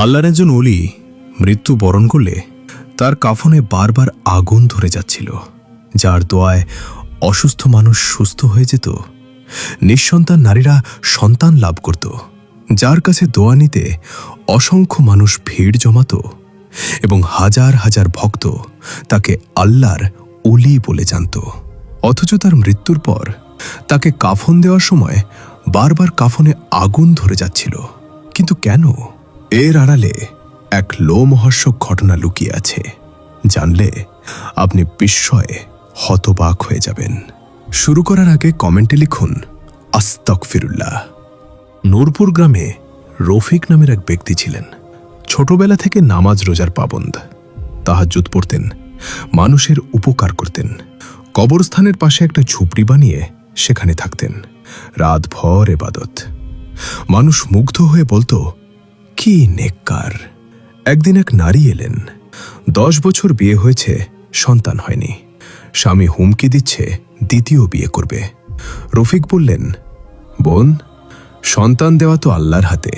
আল্লাহর একজন ওলি মৃত্যু বরণ করলে তার কাফনে বারবার আগুন ধরে যাচ্ছিল, যার দোয়ায় অসুস্থ মানুষ সুস্থ হয়ে যেত, নিঃসন্তান নারীরা সন্তান লাভ করত, যার কাছে দোয়া নিতে অসংখ্য মানুষ ভিড় জমাত এবং হাজার হাজার ভক্ত তাকে আল্লাহর ওলি বলে জানত। অথচ তার মৃত্যুর পর তাকে কাফন দেওয়ার সময় বারবার কাফনে আগুন ধরে যাচ্ছিল। কিন্তু কেন? এর আড়ালে এক লোমহর্ষক ঘটনা লুকিয়ে আছে, জানলে আপনি বিস্ময়ে হতবাক হয়ে যাবেন। শুরু করার আগে কমেন্টে লিখুন আস্তাগফিরুল্লাহ। নূরপুর গ্রামে রফিক নামের এক ব্যক্তি ছিলেন। ছোটবেলা থেকে নামাজ রোজার পাবন্দ, তাহাজ্জুদ পড়তেন, মানুষের উপকার করতেন। কবরস্থানের পাশে একটা ঝুপড়ি বানিয়ে সেখানে থাকতেন, রাতভর ইবাদত। মানুষ মুগ্ধ হয়ে বলতো, কি নেককার। একদিন এক নারী এলেন, 10 বছর বিয়ে হয়েছে, সন্তান হয়নি। স্বামী হুমকি দিচ্ছে দ্বিতীয় বিয়ে করবে। রফিক বললেন, বোন, সন্তান দেওয়া তো আল্লাহর হাতে,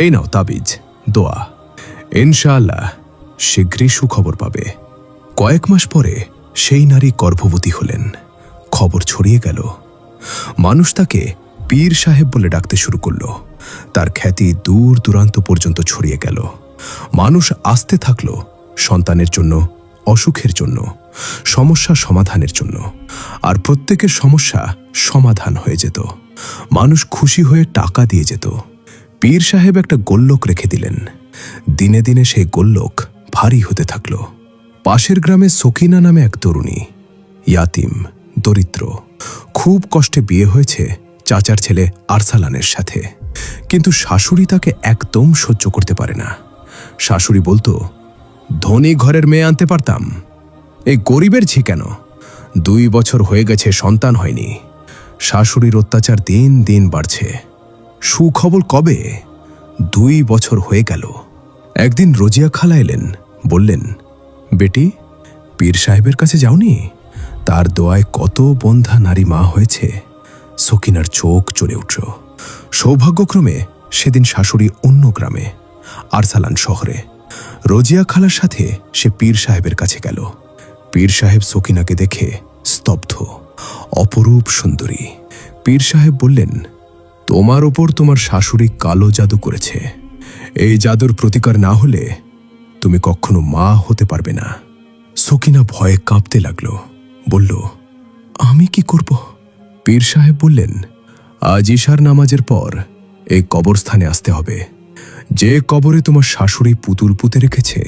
এই নাও তাবিজ, দোয়া, ইনশাআল্লাহ শীঘ্রই সুখবর পাবে। কয়েক মাস পরে সেই নারী গর্ভবতী হলেন। খবর ছড়িয়ে গেল। মানুষ তাকে পীর সাহেব বলে ডাকতে শুরু করল। তার খ্যাতি দূর দূরান্ত পর্যন্ত ছড়িয়ে গেল। মানুষ আসতে থাকল সন্তানের জন্য, অসুখের জন্য, সমস্যা সমাধানের জন্য। আর প্রত্যেকের সমস্যা সমাধান হয়ে যেত। মানুষ খুশি হয়ে টাকা দিয়ে যেত। পীর সাহেব একটা গোল্লক রেখে দিলেন। দিনে দিনে সেই গোল্লক ভারী হতে থাকল। পাশের গ্রামে সকিনা নামে এক তরুণী, ইয়াতিম, দরিদ্র, খুব কষ্টে বিয়ে হয়েছে চাচার ছেলে আরসালানের সাথে। কিন্তু শাশুড়ি তাকে একদম সহ্য করতে পারে না। শাশুড়ি বলতো, ধনী ঘরের মেয়ে আনতে পারতাম, এই গরিবের ঝি কেন? 2 বছর হয়ে গেছে, সন্তান হয়নি। শাশুড়ির অত্যাচার দিন দিন বাড়ছে। সুখবর কবে? 2 বছর হয়ে গেল। একদিন রোজিয়া খালা এলেন, বললেন, বেটি, পীর সাহেবের কাছে যাওনি? তার দোয়ায় কত বন্ধা নারী মা হয়েছে। সকিনার চোখ জ্বলে উঠল। সৌভাগ্যক্রমে সেদিন শাশুড়ি অন্য গ্রামে, আরসালান শহরে। রোজিয়া খালার সাথে সে পীর সাহেবের কাছে গেল। পীর সাহেব সকিনাকে দেখে স্তব্ধ, অপরূপ সুন্দরী। পীর সাহেব বললেন, তোমার ওপর তোমার শাশুড়ি কালো জাদু করেছে। এই জাদুর প্রতিকার না হলে তুমি কখনো মা হতে পারবে না। সকিনা ভয়ে কাঁপতে লাগল, বলল, আমি কি করব? পীর সাহেব বললেন, আজ ইশার নামাজের পর এই কবরস্থানে আসতে হবে। যে কবরে তোমার শাশুড়ি পুতুল পুঁতে রেখেছে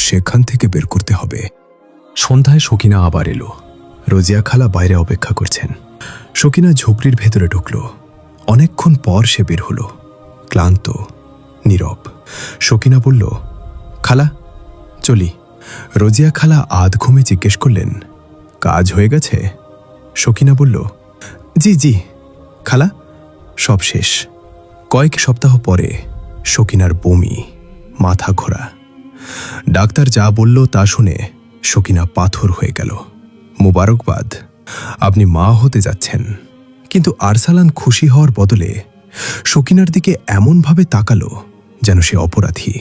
সেখান থেকে বের করতে হবে। সন্ধ্যায় সকিনা আবার এলো। রোজিয়া খালা বাইরে অপেক্ষা করছেন। সকিনা ঝুপড়ির ভেতরে ঢুকল। অনেকক্ষণ পর সে বের হলো, ক্লান্ত, নীরব। সকিনা বলল, খালা, চলি। রোজিয়া খালা আধ ঘুমে জিজ্ঞেস করলেন, কাজ হয়ে গেছে? সকিনা বলল, জি জি খালা, সব শেষ। কয়েক সপ্তাহ পরে সকিনার বমি, মাথা ঘোরা। ডাক্তার যা বলল তা শুনে সকিনা পাথর হয়ে গেল। মুবারকবাদ, আপনি মা হতে যাচ্ছেন। কিন্তু আরসালান খুশি হওয়ার বদলে সকিনার দিকে এমনভাবে তাকালো যেন সে অপরাধী।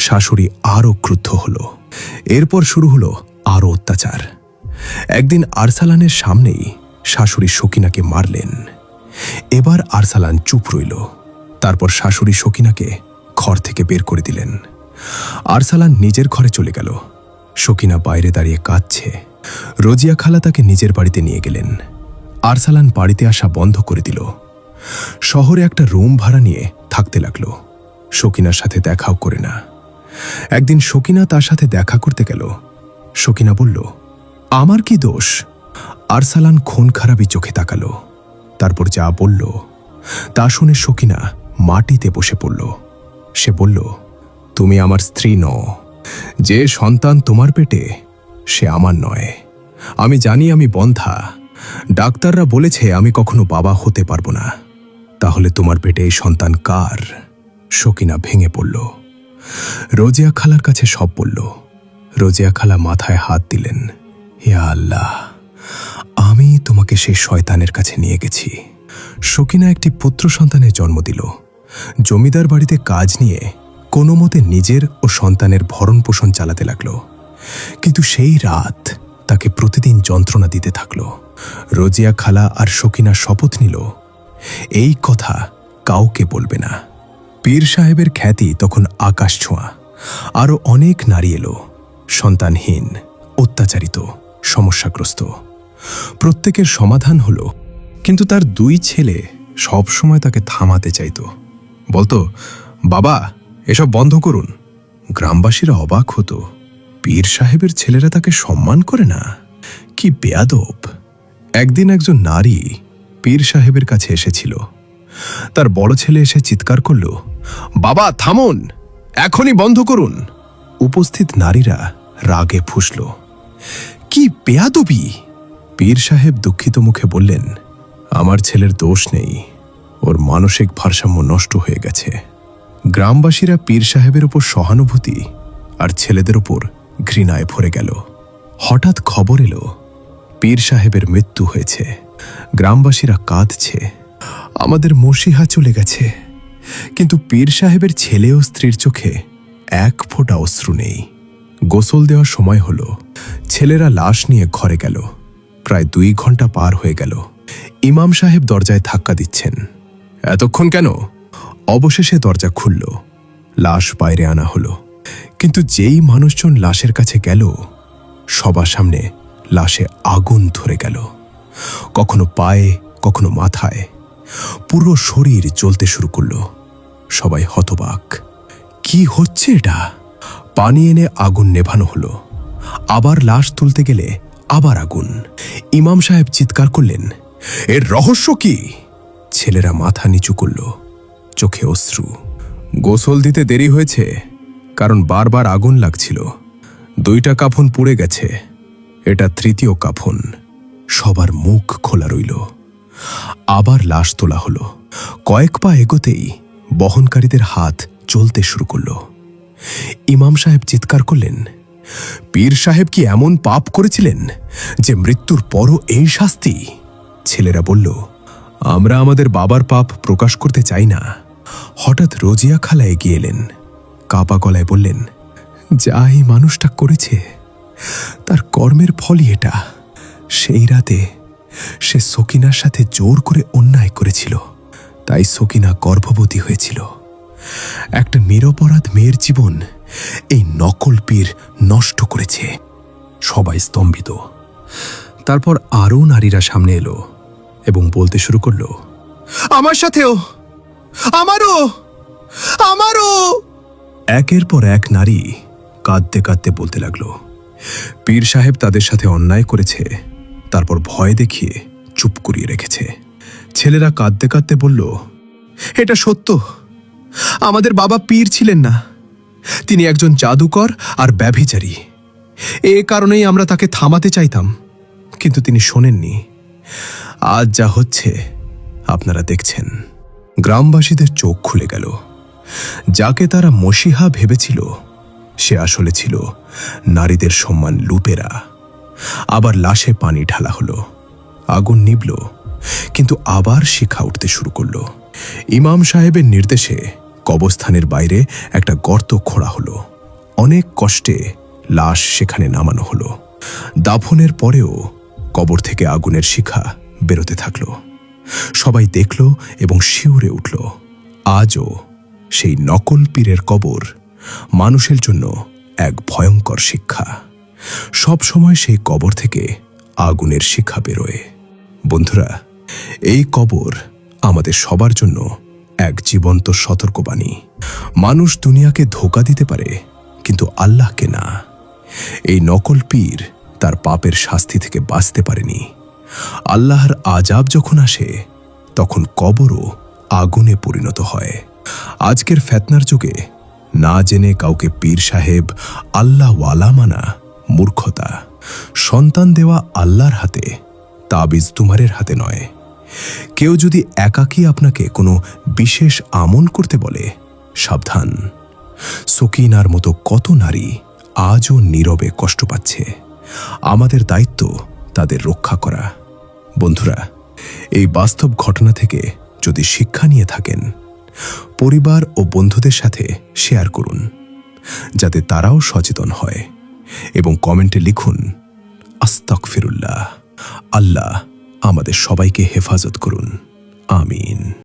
শাশুড়ি আরও ক্রুদ্ধ হল। এরপর শুরু হলো আরও অত্যাচার। একদিন আরসালানের সামনেই শাশুড়ি সকিনাকে মারলেন। এবার আরসালান চুপ রইল। তারপর শাশুড়ি সকিনাকে ঘর থেকে বের করে দিলেন। আরসালান নিজের ঘরে চলে গেল। সকিনা বাইরে দাঁড়িয়ে কাঁদছে। রোজিয়া খালা তাকে নিজের বাড়িতে নিয়ে গেলেন। আরসালান বাড়িতে আসা বন্ধ করে দিল। শহরে একটা রুম ভাড়া নিয়ে থাকতে লাগল। সকিনার সাথে দেখাও করে না। একদিন সকিনা তার সাথে দেখা করতে গেল। সকিনা বলল, আমার কি দোষ? আরসালান খুন খারাপি চোখে তাকালো। তারপর যা বলল তা শুনে সকিনা মাটিতে বসে পড়ল। সে বলল, তুমি আমার স্ত্রী নও। যে সন্তান তোমার পেটে সে আমার নয়। আমি জানি আমি বন্ধ্যা। ডাক্তাররা বলেছে আমি কখনো বাবা হতে পারবো না। তাহলে তোমার পেটে এই সন্তান কার? সকিনা ভেঙে পড়ল। রোজিয়া খালার কাছে সব বলল। রোজিয়া খালা মাথায় হাত দিলেন, ইয়া আল্লাহ, আমি তোমাকে সেই শয়তানের কাছে নিয়ে গেছি। সকিনা একটি পুত্র সন্তানের জন্ম দিল। জমিদার বাড়িতে কাজ নিয়ে কোনো মতে নিজের ও সন্তানের ভরণ পোষণ চালাতে লাগল। কিন্তু সেই রাত তাকে প্রতিদিন যন্ত্রণা দিতে থাকল। রোজিয়া খালা আর সকিনা শপথ নিল এই কথা কাউকে বলবে না। পীর সাহেবের খ্যাতি তখন আকাশ ছোঁয়া। আরও অনেক নারী এলো, সন্তানহীন, অত্যাচারিত, সমস্যাগ্রস্ত। প্রত্যেকের সমাধান হলো, কিন্তু তার দুই ছেলে সবসময় তাকে থামাতে চাইত। বলতো, বাবা এসব বন্ধ করুন। গ্রামবাসীরা অবাক হতো, পীর সাহেবের ছেলেরা তাকে সম্মান করে না, কি বেয়াদব। একদিন একজন নারী পীর সাহেবের কাছে এসেছিল। তার বড় ছেলে এসে চিৎকার করল, বাবা থামুন, এখনই বন্ধ করুন। উপস্থিত নারীরা রাগে ফুঁসল, কি বেয়াদবি। পীর সাহেব দুঃখিত মুখে বললেন, আমার ছেলের দোষ নেই, ওর মানসিক ভারসাম্য নষ্ট হয়ে গেছে। গ্রামবাসীরা পীর সাহেবের উপর সহানুভূতি আর ছেলেদের উপর ঘৃণায় ভরে গেল। হঠাৎ খবর এলো পীর সাহেবের মৃত্যু হয়েছে। গ্রামবাসীরা কাঁদছে, আমাদের মসিহা চলে গেছে। কিন্তু পীর সাহেবের ছেলে ও স্ত্রীর চোখে এক ফোঁটা অশ্রু নেই। গোসল দেওয়ার সময় হলো, ছেলেরা লাশ নিয়ে ঘরে গেল। প্রায় 2 ঘন্টা পার হয়ে গেল। ইমাম সাহেব দরজায় ধাক্কা দিচ্ছেন, এতক্ষণ কেন? অবশেষে দরজা খুলল, লাশ বাইরে আনা হলো। কিন্তু যেই মানুষজন লাশের কাছে গেল, সবার সামনে লাশে আগুন ধরে গেল। কখনো পায়ে, কখনো মাথায়, পুরো শরীর জ্বলতে শুরু করল। সবাই হতবাক, কি হচ্ছে এটা? পানি এনে আগুন নেভানো হলো। আবার লাশ তুলতে গেলে আবার আগুন। ইমাম সাহেব চিৎকার করলেন, এর রহস্য কি? ছেলেরা মাথা নিচু করল, চোখে অশ্রু। গোসল দিতে দেরি হয়েছে, কারণ বারবার আগুন লাগছিল। 2টা কাফন পুড়ে গেছে, এটা 3য় কাফন। সবার মুখ খোলা রইল। আবার লাশ তোলা হলো। কয়েক পা এগোতেই বহনকারীদের হাত চলতে শুরু করল। ইমাম সাহেব চিৎকার করলেন, পীর সাহেব কি এমন পাপ করেছিলেন যে মৃত্যুর পরও এই শাস্তি? ছেলেরা বলল, আমরা আমাদের বাবার পাপ প্রকাশ করতে চাই না। হঠাৎ রোজিয়া খালা এগিয়ে এলেন, কাপা গলায় বললেন, যা এই মানুষটা করেছে তার কর্মের ফলই এটা। সেই রাতে সে সকিনার সাথে জোর করে অন্যায় করেছিল, তাই সকিনা গর্ভবতী হয়েছিল। একটা নিরপরাধ মেয়ের জীবন এই নকল পীর নষ্ট করেছে। সবাই স্তম্ভিত। তারপর আরও নারীরা সামনে এলো এবং বলতে শুরু করল, আমার সাথেও, আমারও, আমারও। একের পর এক নারী কাঁদতে কাঁদতে বলতে লাগলো, পীর সাহেব তাদের সাথে অন্যায় করেছে, তারপর ভয় দেখিয়ে চুপ করিয়ে রেখেছে। ছেলেরা কাঁদতে কাঁদতে বলল, এটা সত্য, আমাদের বাবা পীর ছিলেন না, তিনি একজন জাদুকর আর ব্যভিচারী। এ কারণেই আমরা তাকে থামাতে চাইতাম, কিন্তু তিনি শোনেননি। আজ যা হচ্ছে আপনারা দেখছেন। গ্রামবাসীদের চোখ খুলে গেল। যাকে তারা মসিহা ভেবেছিল, সে আসলে ছিল নারীদের সম্মান লুটেরা। আবার লাশে পানি ঢালা হলো, আগুন নিভল, কিন্তু আবার শিখা উঠতে শুরু করল। ইমাম সাহেবের নির্দেশে কবরস্থানের বাইরে একটা গর্ত খোঁড়া হলো। অনেক কষ্টে লাশ সেখানে নামানো হলো। দাফনের পরেও কবর থেকে আগুনের শিখা বেরোতে থাকল। সবাই দেখল এবং শিউরে উঠল। আজও সেই নকল পীরের কবর মানুষের জন্য এক ভয়ঙ্কর শিক্ষা। সব সময় সেই কবর থেকে আগুনের শিখা বেরোয়। বন্ধুরা, এই কবর আমাদের সবার জন্য এক জীবন্ত সতর্কবাণী। মানুষ দুনিয়াকে ধোঁকা দিতে পারে, কিন্তু আল্লাহকে না। এই নকল পীর তার পাপের শাস্তি থেকে বাঁচতে পারেনি। আল্লাহর আযাব যখন আসে, তখন কবরও আগুনে পরিণত হয়। আজকের ফেতনার যুগে না জেনে কাউকে পীর সাহেব, আল্লাহওয়ালা মানা মূর্খতা। সন্তান দেওয়া আল্লাহর হাতে, তাবিজ তোমারের হাতে নয়। কেউ যদি একাকী আপনাকে কোনো বিশেষ আমল করতে বলে, সাবধান। সকিনার মতো কত নারী আজও নীরবে কষ্ট পাচ্ছে। আমাদের দায়িত্ব তাদের রক্ষা করা। বন্ধুরা, এই বাস্তব ঘটনা থেকে যদি শিক্ষা নিয়ে থাকেন, পরিবার ও বন্ধুদের সাথে শেয়ার করুন, যাতে তারাও সচেতন হয়, এবং কমেন্টে লিখুন আস্তাগফিরুল্লাহ। আল্লাহ আমাদের সবাইকে হেফাজত করুন। আমিন।